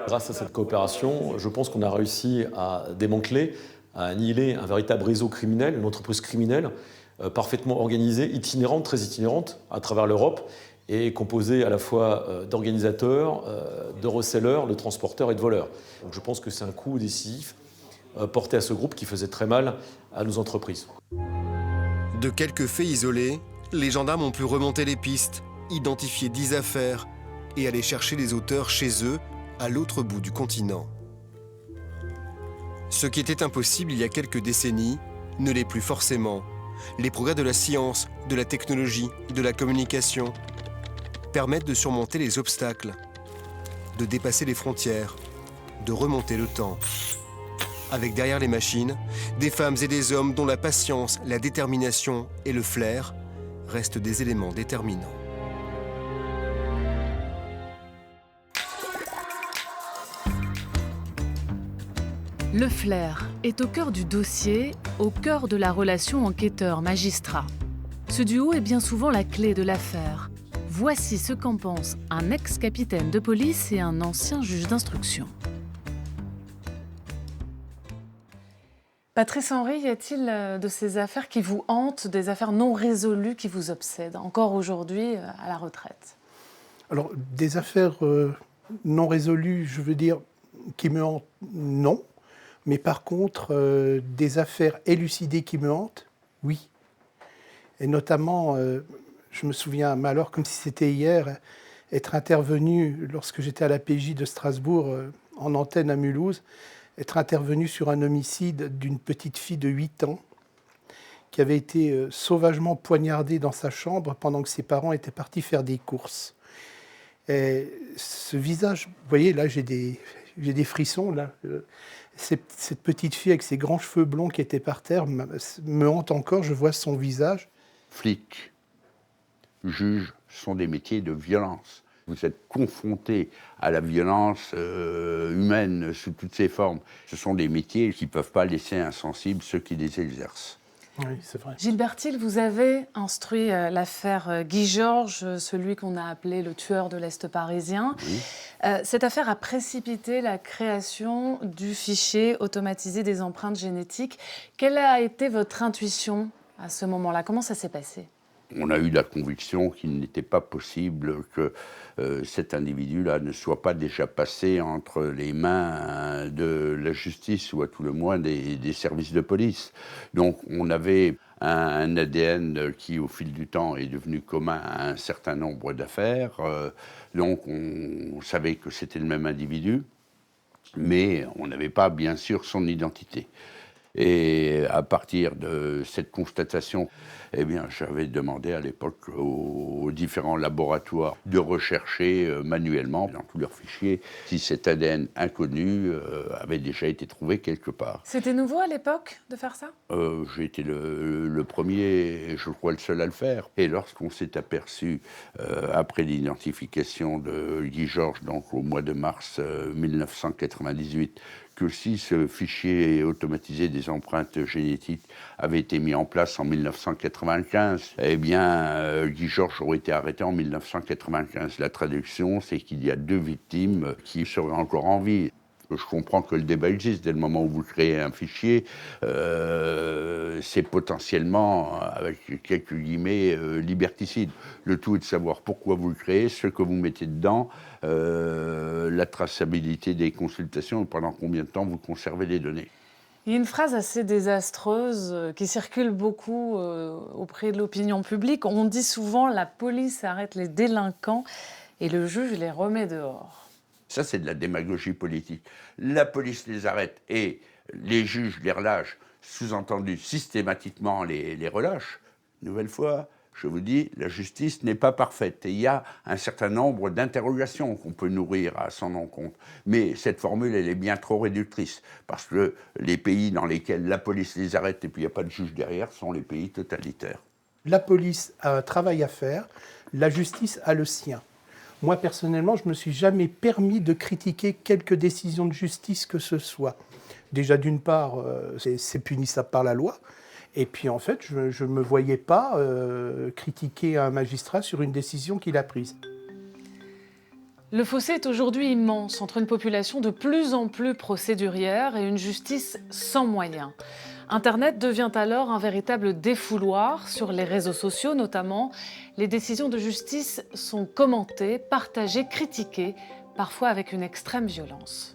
Grâce à cette coopération, je pense qu'on a réussi à démanteler, à annihiler un véritable réseau criminel, une entreprise criminelle parfaitement organisée, itinérante, très itinérante à travers l'Europe et composée à la fois d'organisateurs, de resellers, de transporteurs et de voleurs. Donc je pense que c'est un coup décisif porté à ce groupe qui faisait très mal à nos entreprises. De quelques faits isolés, les gendarmes ont pu remonter les pistes, identifier 10 affaires et aller chercher les auteurs chez eux, à l'autre bout du continent. Ce qui était impossible il y a quelques décennies ne l'est plus forcément. Les progrès de la science, de la technologie, de la communication permettent de surmonter les obstacles, de dépasser les frontières, de remonter le temps. Avec derrière les machines, des femmes et des hommes dont la patience, la détermination et le flair restent des éléments déterminants. Le flair est au cœur du dossier, au cœur de la relation enquêteur-magistrat. Ce duo est bien souvent la clé de l'affaire. Voici ce qu'en pense un ex-capitaine de police et un ancien juge d'instruction. Patrice Henry, y a-t-il de ces affaires qui vous hantent, des affaires non résolues qui vous obsèdent, encore aujourd'hui à la retraite? Alors, des affaires non résolues, je veux dire, qui me hantent, non. Mais par contre, des affaires élucidées qui me hantent, oui. Et notamment, je me souviens, mais alors comme si c'était hier, être intervenu lorsque j'étais à la PJ de Strasbourg, en antenne à Mulhouse, être intervenu sur un homicide d'une petite fille de 8 ans qui avait été sauvagement poignardé dans sa chambre pendant que ses parents étaient partis faire des courses. Et ce visage, vous voyez, là, j'ai des frissons, là. Cette petite fille avec ses grands cheveux blonds qui était par terre me hante encore, je vois son visage. Flics, juges sont des métiers de violence. Vous êtes confrontés à la violence humaine sous toutes ses formes. Ce sont des métiers qui ne peuvent pas laisser insensibles ceux qui les exercent. Oui, c'est vrai. Gilles Bertil, vous avez instruit l'affaire Guy Georges, celui qu'on a appelé le tueur de l'Est parisien. Oui. Cette affaire a précipité la création du fichier automatisé des empreintes génétiques. Quelle a été votre intuition à ce moment-là? Comment ça s'est passé? On a eu la conviction qu'il n'était pas possible que cet individu-là ne soit pas déjà passé entre les mains de la justice ou à tout le moins des services de police. Donc on avait un ADN qui, au fil du temps, est devenu commun à un certain nombre d'affaires. Donc on savait que c'était le même individu, mais on n'avait pas, bien sûr, son identité. Et à partir de cette constatation, eh bien, j'avais demandé à l'époque aux différents laboratoires de rechercher manuellement dans tous leurs fichiers si cet ADN inconnu avait déjà été trouvé quelque part. C'était nouveau à l'époque de faire ça? J'ai été le premier et je crois le seul à le faire. Et lorsqu'on s'est aperçu, après l'identification de Guy Georges, donc au mois de mars 1998, que si ce fichier automatisé des empreintes génétiques avait été mis en place en 1995, eh bien, Guy Georges aurait été arrêté en 1995. La traduction, c'est qu'il y a 2 victimes qui seraient encore en vie. Je comprends que le débat existe. Dès le moment où vous créez un fichier, c'est potentiellement, avec quelques guillemets, liberticide. Le tout est de savoir pourquoi vous le créez, ce que vous mettez dedans, la traçabilité des consultations et pendant combien de temps vous conservez les données. Il y a une phrase assez désastreuse qui circule beaucoup auprès de l'opinion publique. On dit souvent « la police arrête les délinquants et le juge les remet dehors ». Ça, c'est de la démagogie politique. La police les arrête et les juges les relâchent, sous-entendu systématiquement les relâchent. Nouvelle fois, je vous dis, la justice n'est pas parfaite. Et il y a un certain nombre d'interrogations qu'on peut nourrir à son encontre. Mais cette formule, elle est bien trop réductrice. Parce que les pays dans lesquels la police les arrête et puis il n'y a pas de juge derrière sont les pays totalitaires. La police a un travail à faire, la justice a le sien. Moi, personnellement, je ne me suis jamais permis de critiquer quelque décision de justice que ce soit. Déjà, d'une part, c'est punissable par la loi. Et puis, en fait, je ne me voyais pas critiquer un magistrat sur une décision qu'il a prise. Le fossé est aujourd'hui immense entre une population de plus en plus procédurière et une justice sans moyens. Internet devient alors un véritable défouloir. Sur les réseaux sociaux notamment, les décisions de justice sont commentées, partagées, critiquées, parfois avec une extrême violence.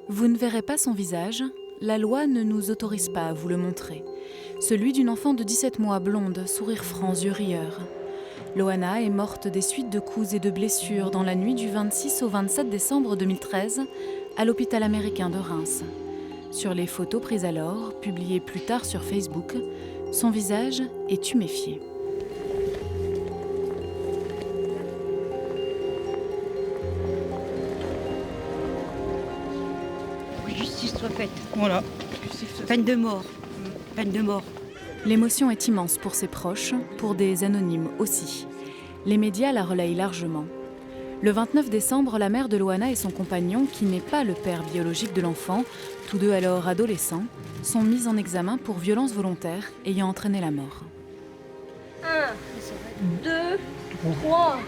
Vous ne verrez pas son visage, la loi ne nous autorise pas à vous le montrer. Celui d'une enfant de 17 mois blonde, sourire franc, yeux rieurs. Loana est morte des suites de coups et de blessures dans la nuit du 26 au 27 décembre 2013 à l'hôpital américain de Reims. Sur les photos prises alors, publiées plus tard sur Facebook, son visage est tuméfié. Que justice soit faite. Voilà. Peine de mort. Peine de mort. L'émotion est immense pour ses proches, pour des anonymes aussi. Les médias la relayent largement. Le 29 décembre, la mère de Loana et son compagnon, qui n'est pas le père biologique de l'enfant, tous deux alors adolescents, sont mis en examen pour violence volontaire ayant entraîné la mort. 1, 2, 3.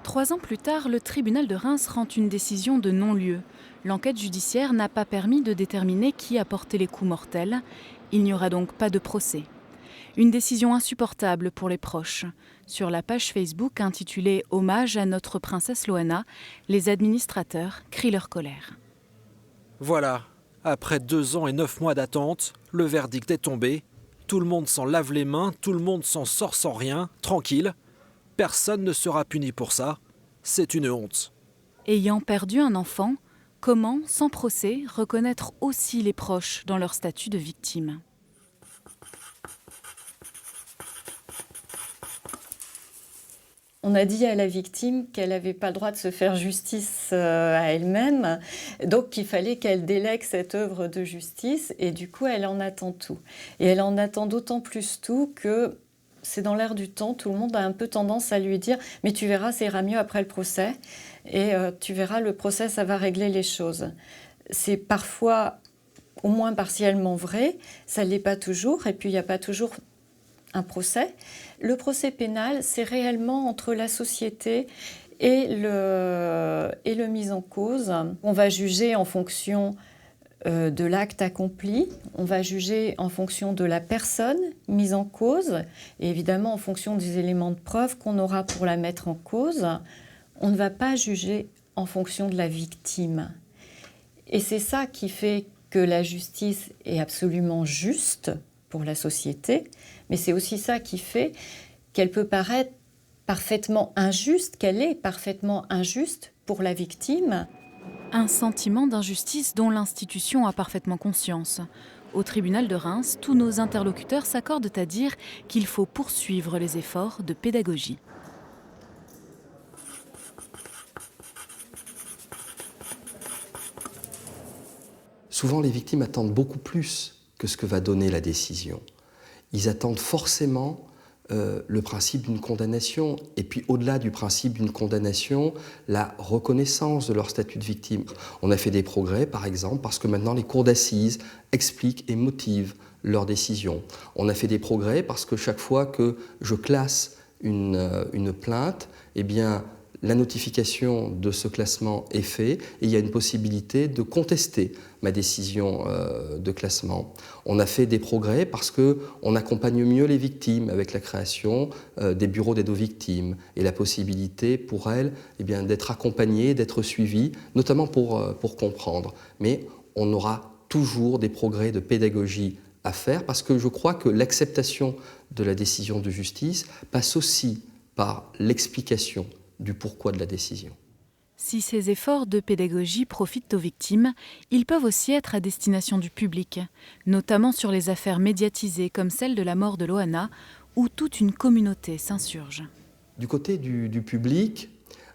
Trois ans plus tard, le tribunal de Reims rend une décision de non-lieu. L'enquête judiciaire n'a pas permis de déterminer qui a porté les coups mortels. Il n'y aura donc pas de procès. Une décision insupportable pour les proches. Sur la page Facebook intitulée « Hommage à notre princesse Loana », les administrateurs crient leur colère. Voilà, après 2 ans et 9 mois d'attente, le verdict est tombé. Tout le monde s'en lave les mains, tout le monde s'en sort sans rien, tranquille. personne ne sera puni pour ça. C'est une honte. Ayant perdu un enfant, comment, sans procès, reconnaître aussi les proches dans leur statut de victime ? On a dit à la victime qu'elle n'avait pas le droit de se faire justice à elle-même, donc qu'il fallait qu'elle délègue cette œuvre de justice, et du coup, elle en attend tout. Et elle en attend d'autant plus tout que c'est dans l'air du temps, tout le monde a un peu tendance à lui dire « mais tu verras, ça ira mieux après le procès, et tu verras, le procès, ça va régler les choses ». C'est parfois au moins partiellement vrai, ça ne l'est pas toujours, et puis il n'y a pas toujours un procès. Le procès pénal, c'est réellement entre la société et le mis en cause. On va juger en fonction de l'acte accompli, on va juger en fonction de la personne mise en cause, et évidemment en fonction des éléments de preuve qu'on aura pour la mettre en cause. On ne va pas juger en fonction de la victime. Et c'est ça qui fait que la justice est absolument juste pour la société, mais c'est aussi ça qui fait qu'elle peut paraître parfaitement injuste, qu'elle est parfaitement injuste pour la victime. Un sentiment d'injustice dont l'institution a parfaitement conscience. Au tribunal de Reims, tous nos interlocuteurs s'accordent à dire qu'il faut poursuivre les efforts de pédagogie. Souvent, les victimes attendent beaucoup plus que ce que va donner la décision. Ils attendent forcément le principe d'une condamnation, et puis au-delà du principe d'une condamnation, la reconnaissance de leur statut de victime. On a fait des progrès, par exemple, parce que maintenant les cours d'assises expliquent et motivent leurs décisions. On a fait des progrès parce que chaque fois que je classe une plainte, eh bien, la notification de ce classement est faite et il y a une possibilité de contester ma décision de classement. On a fait des progrès parce qu'on accompagne mieux les victimes avec la création des bureaux d'aide aux victimes et la possibilité pour elles d'être accompagnées, d'être suivies, notamment pour comprendre. Mais on aura toujours des progrès de pédagogie à faire parce que je crois que l'acceptation de la décision de justice passe aussi par l'explication du pourquoi de la décision. Si ces efforts de pédagogie profitent aux victimes, ils peuvent aussi être à destination du public, notamment sur les affaires médiatisées comme celle de la mort de Loana, où toute une communauté s'insurge. Du côté du public,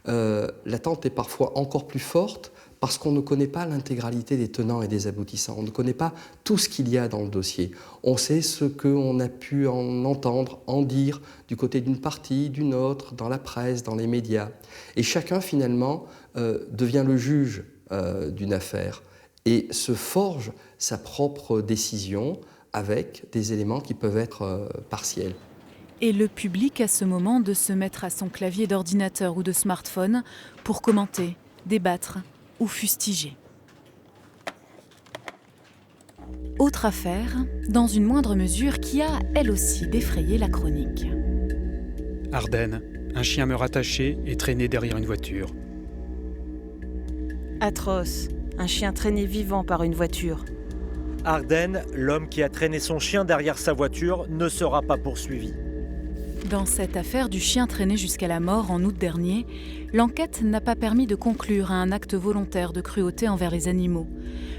l'attente est parfois encore plus forte parce qu'on ne connaît pas l'intégralité des tenants et des aboutissants. On ne connaît pas tout ce qu'il y a dans le dossier. On sait ce qu'on a pu en entendre, en dire, du côté d'une partie, d'une autre, dans la presse, dans les médias. Et chacun, finalement, devient le juge d'une affaire et se forge sa propre décision avec des éléments qui peuvent être partiels. Et le public a ce moment de se mettre à son clavier d'ordinateur ou de smartphone pour commenter, débattre ou fustiger. Autre affaire, dans une moindre mesure, qui a, elle aussi, défrayé la chronique. Ardennes, un chien meurt attaché et traîné derrière une voiture. Atroce, un chien traîné vivant par une voiture. Ardennes, l'homme qui a traîné son chien derrière sa voiture ne sera pas poursuivi. Dans cette affaire du chien traîné jusqu'à la mort en août dernier, l'enquête n'a pas permis de conclure à un acte volontaire de cruauté envers les animaux.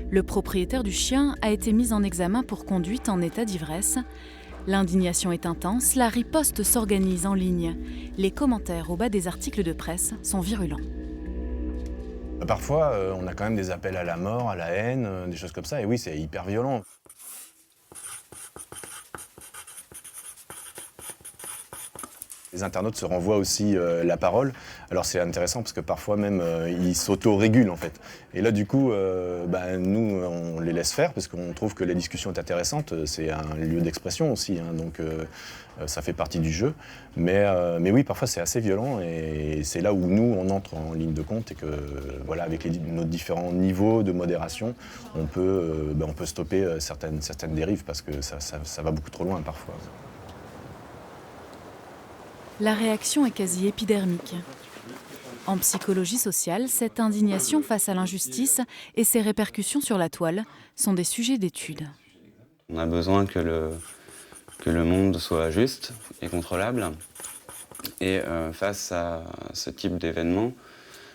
Le propriétaire du chien a été mis en examen pour conduite en état d'ivresse. L'indignation est intense, la riposte s'organise en ligne. Les commentaires au bas des articles de presse sont virulents. Parfois, on a quand même des appels à la mort, à la haine, des choses comme ça, et oui, c'est hyper violent. Les internautes se renvoient aussi la parole. Alors c'est intéressant parce que parfois même ils s'auto-régulent en fait. Et là du coup, nous on les laisse faire parce qu'on trouve que la discussion est intéressante. C'est un lieu d'expression aussi, hein, donc ça fait partie du jeu. Mais oui, parfois c'est assez violent et c'est là où nous on entre en ligne de compte et que voilà, avec nos différents niveaux de modération, on peut stopper certaines dérives parce que ça va beaucoup trop loin parfois. La réaction est quasi épidermique. En psychologie sociale, cette indignation face à l'injustice et ses répercussions sur la toile sont des sujets d'étude. On a besoin que le monde soit juste et contrôlable. Et face à ce type d'événement,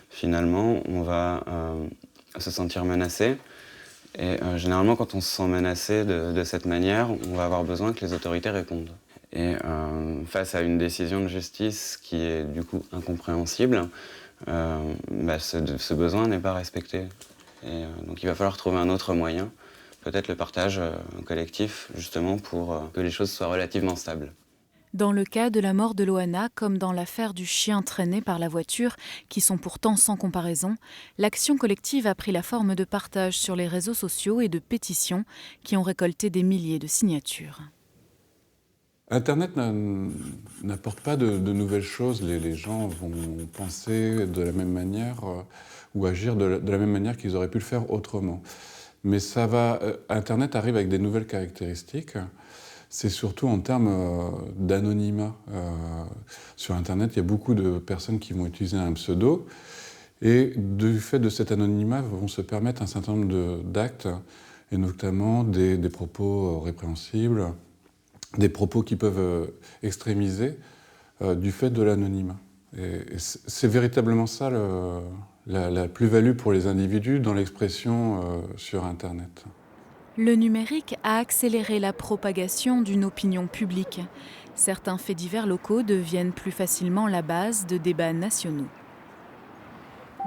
finalement, on va se sentir menacé. Et généralement, quand on se sent menacé de cette manière, on va avoir besoin que les autorités répondent. Et face à une décision de justice qui est du coup incompréhensible, ce besoin n'est pas respecté. Et donc il va falloir trouver un autre moyen, peut-être le partage collectif, justement pour que les choses soient relativement stables. Dans le cas de la mort de Loana, comme dans l'affaire du chien traîné par la voiture, qui sont pourtant sans comparaison, l'action collective a pris la forme de partages sur les réseaux sociaux et de pétitions qui ont récolté des milliers de signatures. Internet n'apporte pas de nouvelles choses. Les gens vont penser de la même manière ou agir de la même manière qu'ils auraient pu le faire autrement. Mais Internet arrive avec des nouvelles caractéristiques. C'est surtout en termes d'anonymat. Sur Internet, il y a beaucoup de personnes qui vont utiliser un pseudo et du fait de cet anonymat vont se permettre un certain nombre d'actes et notamment des propos répréhensibles, des propos qui peuvent extrémiser du fait de l'anonymat. Et c'est véritablement ça la plus-value pour les individus dans l'expression sur Internet. Le numérique a accéléré la propagation d'une opinion publique. Certains faits divers locaux deviennent plus facilement la base de débats nationaux.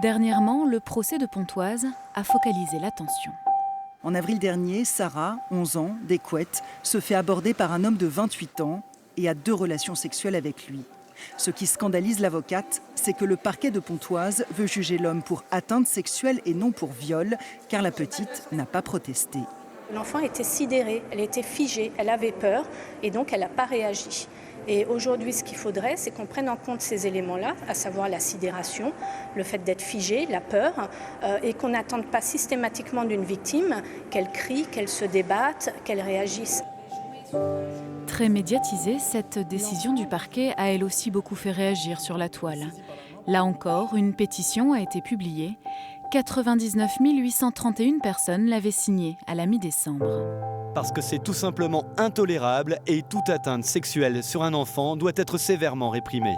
Dernièrement, le procès de Pontoise a focalisé l'attention. En avril dernier, Sarah, 11 ans, des Couettes, se fait aborder par un homme de 28 ans et a 2 relations sexuelles avec lui. Ce qui scandalise l'avocate, c'est que le parquet de Pontoise veut juger l'homme pour atteinte sexuelle et non pour viol, car la petite n'a pas protesté. L'enfant était sidérée, elle était figée, elle avait peur et donc elle n'a pas réagi. Et aujourd'hui, ce qu'il faudrait, c'est qu'on prenne en compte ces éléments-là, à savoir la sidération, le fait d'être figé, la peur, et qu'on n'attende pas systématiquement d'une victime qu'elle crie, qu'elle se débatte, qu'elle réagisse. Très médiatisée, cette décision du parquet a elle aussi beaucoup fait réagir sur la toile. Là encore, une pétition a été publiée. 99 831 personnes l'avaient signée à la mi-décembre. Parce que c'est tout simplement intolérable et toute atteinte sexuelle sur un enfant doit être sévèrement réprimée.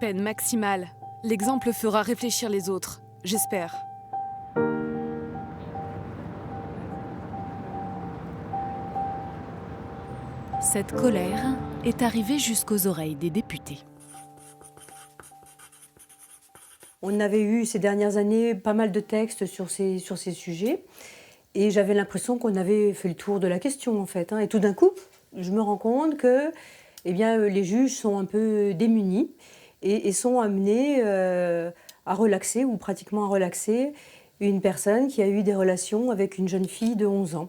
Peine maximale. L'exemple fera réfléchir les autres, j'espère. Cette colère est arrivée jusqu'aux oreilles des députés. On avait eu ces dernières années pas mal de textes sur ces sujets et j'avais l'impression qu'on avait fait le tour de la question en fait. Et tout d'un coup, je me rends compte que les juges sont un peu démunis et sont amenés à relaxer ou pratiquement à relaxer une personne qui a eu des relations avec une jeune fille de 11 ans.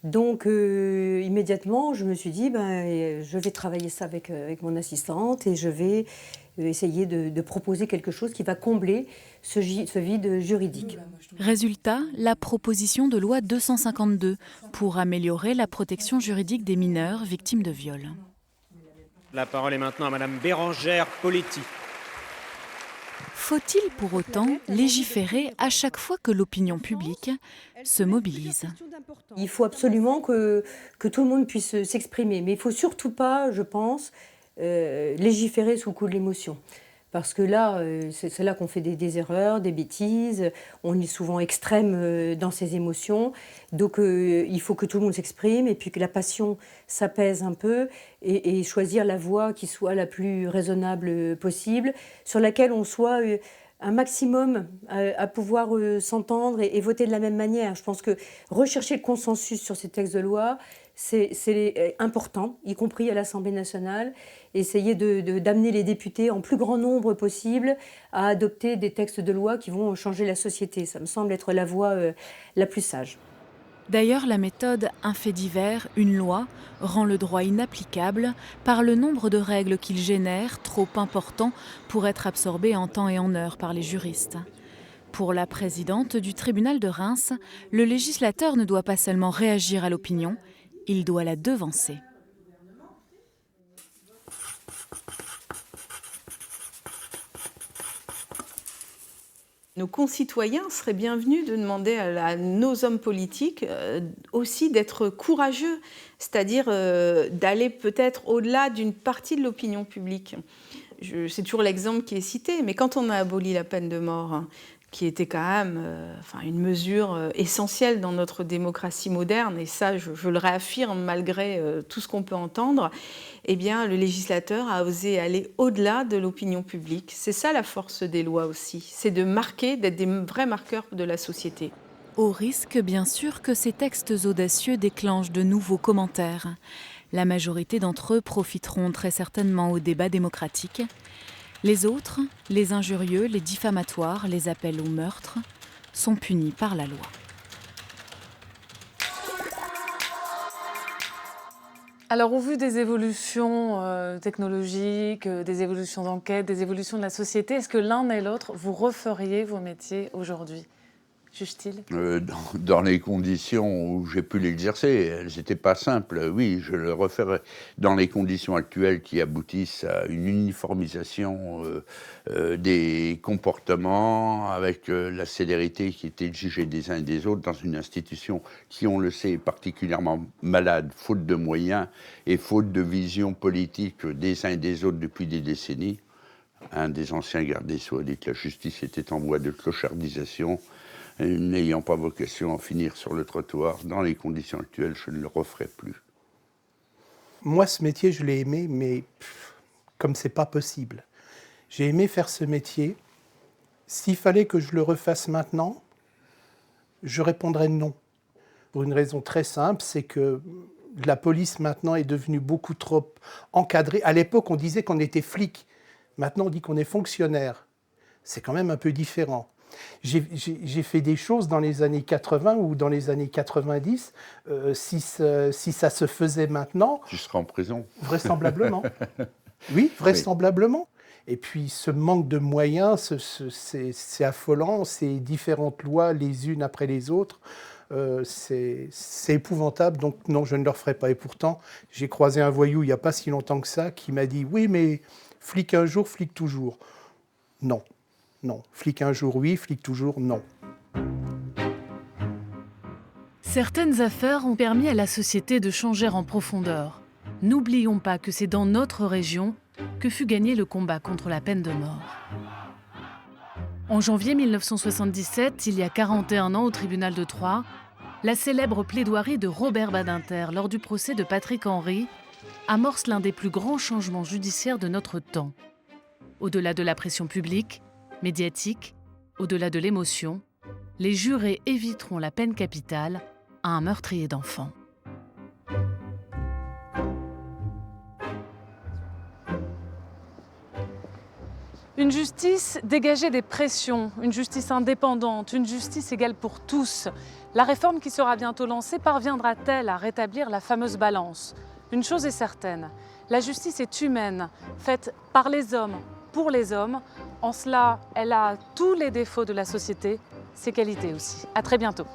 Donc immédiatement, je me suis dit, je vais travailler ça avec mon assistante et je vais essayer de proposer quelque chose qui va combler ce vide juridique. Résultat, la proposition de loi 252 pour améliorer la protection juridique des mineurs victimes de viol. La parole est maintenant à Madame Bérangère Poletti. Faut-il pour autant légiférer à chaque fois que l'opinion publique se mobilise ? Il faut absolument que tout le monde puisse s'exprimer, mais il ne faut surtout pas, je pense, légiférer sous le coup de l'émotion. Parce que là, c'est là qu'on fait des erreurs, des bêtises, on est souvent extrême dans ses émotions. Donc il faut que tout le monde s'exprime et puis que la passion s'apaise un peu et choisir la voie qui soit la plus raisonnable possible, sur laquelle on soit un maximum à pouvoir s'entendre et voter de la même manière. Je pense que rechercher le consensus sur ces textes de loi, c'est important, y compris à l'Assemblée nationale. Essayer d'amener les députés en plus grand nombre possible à adopter des textes de loi qui vont changer la société. Ça me semble être la voie la plus sage. D'ailleurs, la méthode « un fait divers, une loi » rend le droit inapplicable par le nombre de règles qu'il génère, trop important pour être absorbé en temps et en heure par les juristes. Pour la présidente du tribunal de Reims, le législateur ne doit pas seulement réagir à l'opinion, il doit la devancer. Nos concitoyens seraient bienvenus de demander à nos hommes politiques aussi d'être courageux, c'est-à-dire d'aller peut-être au-delà d'une partie de l'opinion publique. C'est toujours l'exemple qui est cité, mais quand on a aboli la peine de mort, qui était quand même une mesure essentielle dans notre démocratie moderne, et ça je le réaffirme malgré tout ce qu'on peut entendre, eh bien le législateur a osé aller au-delà de l'opinion publique. C'est ça la force des lois aussi, c'est de marquer, d'être des vrais marqueurs de la société. Au risque, bien sûr, que ces textes audacieux déclenchent de nouveaux commentaires. La majorité d'entre eux profiteront très certainement au débat démocratique. Les autres, les injurieux, les diffamatoires, les appels au meurtre, sont punis par la loi. Alors, au vu des évolutions technologiques, des évolutions d'enquête, des évolutions de la société, est-ce que l'un et l'autre, vous referiez vos métiers aujourd'hui ? Juge-t-il ? Dans les conditions où j'ai pu l'exercer, elles n'étaient pas simples. Oui, je le referais. Dans les conditions actuelles qui aboutissent à une uniformisation des comportements, avec la célérité qui est exigée des uns et des autres dans une institution qui, on le sait, est particulièrement malade, faute de moyens et faute de vision politique des uns et des autres depuis des décennies. Un des anciens gardes des Sceaux a dit que la justice était en voie de clochardisation. N'ayant pas vocation à finir sur le trottoir, dans les conditions actuelles, je ne le referai plus. Moi, ce métier, je l'ai aimé, mais comme c'est pas possible. J'ai aimé faire ce métier. S'il fallait que je le refasse maintenant, je répondrais non. Pour une raison très simple, c'est que la police maintenant est devenue beaucoup trop encadrée. À l'époque, on disait qu'on était flic. Maintenant, on dit qu'on est fonctionnaire. C'est quand même un peu différent. J'ai fait des choses dans les années 80 ou dans les années 90. Si ça se faisait maintenant... Tu seras en prison. Vraisemblablement. Oui, vraisemblablement. Et puis ce manque de moyens, c'est affolant. Ces différentes lois, les unes après les autres, c'est épouvantable. Donc non, je ne le referai pas. Et pourtant, j'ai croisé un voyou il n'y a pas si longtemps que ça qui m'a dit « Oui, mais flic un jour, flic toujours. » Non. Non. Flic un jour, oui. Flic toujours, non. Certaines affaires ont permis à la société de changer en profondeur. N'oublions pas que c'est dans notre région que fut gagné le combat contre la peine de mort. En janvier 1977, il y a 41 ans au tribunal de Troyes, la célèbre plaidoirie de Robert Badinter lors du procès de Patrick Henry amorce l'un des plus grands changements judiciaires de notre temps. Au-delà de la pression publique, médiatique, au-delà de l'émotion, les jurés éviteront la peine capitale à un meurtrier d'enfants. Une justice dégagée des pressions, une justice indépendante, une justice égale pour tous. La réforme qui sera bientôt lancée parviendra-t-elle à rétablir la fameuse balance ? Une chose est certaine, la justice est humaine, faite par les hommes, pour les hommes. En cela, elle a tous les défauts de la société, ses qualités aussi. À très bientôt.